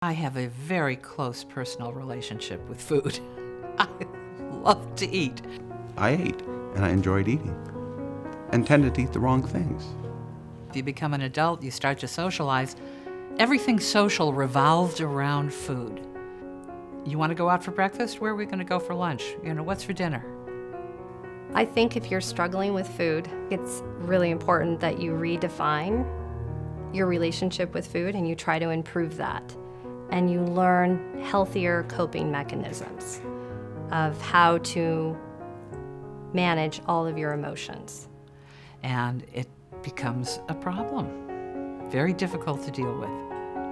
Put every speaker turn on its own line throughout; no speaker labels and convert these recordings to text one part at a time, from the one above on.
I have a very close personal relationship with food. I love to eat.
I ate, and I enjoyed eating, and tended to eat the wrong things.
If you become an adult, you start to socialize. Everything social revolved around food. You want to go out for breakfast? Where are we going to go for lunch? What's for dinner?
I think if you're struggling with food, it's really important that you redefine your relationship with food and you try to improve that. And you learn healthier coping mechanisms of how to manage all of your emotions.
And it becomes a problem. Very difficult to deal with.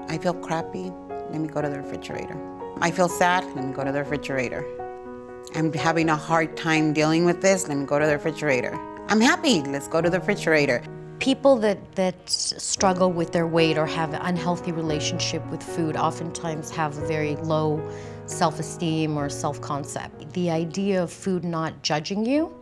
I feel crappy, let me go to the refrigerator. I feel sad, let me go to the refrigerator. I'm having a hard time dealing with this, let me go to the refrigerator. I'm happy, let's go to the refrigerator.
People that struggle with their weight or have an unhealthy relationship with food oftentimes have a very low self-esteem or self-concept. The idea of food not judging you,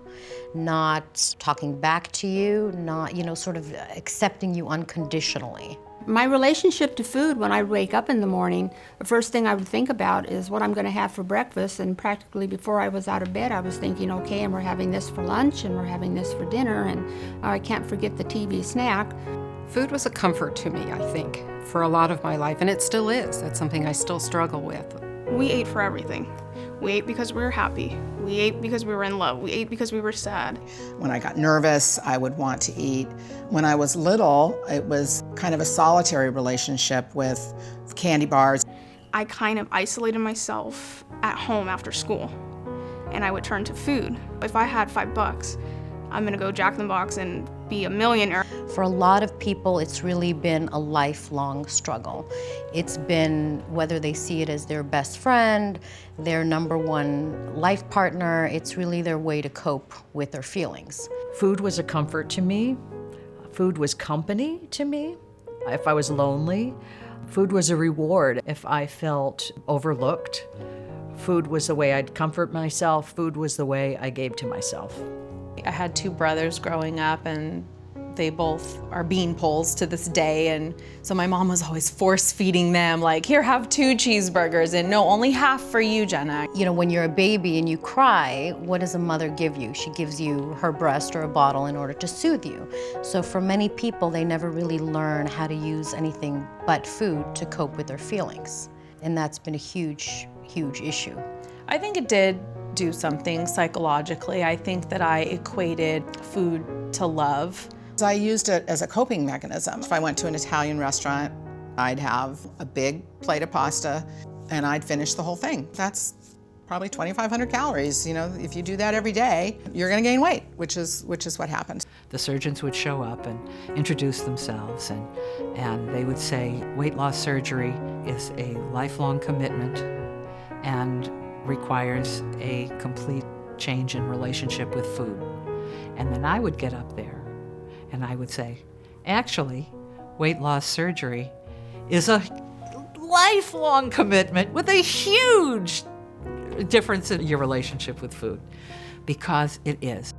not talking back to you, not, sort of accepting you unconditionally.
My relationship to food, when I wake up in the morning, the first thing I would think about is what I'm going to have for breakfast, and practically before I was out of bed I was thinking, okay, and we're having this for lunch and we're having this for dinner, and I can't forget the TV snack.
Food was a comfort to me, I think, for a lot of my life, and it still is. That's something I still struggle with.
We ate for everything. We ate because we were happy. We ate because we were in love. We ate because we were sad.
When I got nervous, I would want to eat. When I was little, it was kind of a solitary relationship with candy bars.
I kind of isolated myself at home after school, and I would turn to food. If I had $5, I'm gonna go Jack in the Box and be a millionaire.
For a lot of people, it's really been a lifelong struggle. It's been whether they see it as their best friend, their number one life partner, it's really their way to cope with their feelings.
Food was a comfort to me. Food was company to me. If I was lonely, food was a reward. If I felt overlooked, food was the way I'd comfort myself. Food was the way I gave to myself.
I had two brothers growing up, and they both are bean poles to this day, and so my mom was always force feeding them, like, here, have 2 cheeseburgers, and no, only half for you, Jenna.
When you're a baby and you cry, what does a mother give you? She gives you her breast or a bottle in order to soothe you. So for many people, they never really learn how to use anything but food to cope with their feelings. And that's been a huge, huge issue.
I think it did do something psychologically. I think that I equated food to love.
I used it as a coping mechanism. If I went to an Italian restaurant, I'd have a big plate of pasta and I'd finish the whole thing. That's probably 2,500 calories. If you do that every day, you're gonna gain weight, which is what happens.
The surgeons would show up and introduce themselves, and they would say, weight loss surgery is a lifelong commitment and requires a complete change in relationship with food. And then I would get up there and I would say, actually, weight loss surgery is a lifelong commitment with a huge difference in your relationship with food, because it is.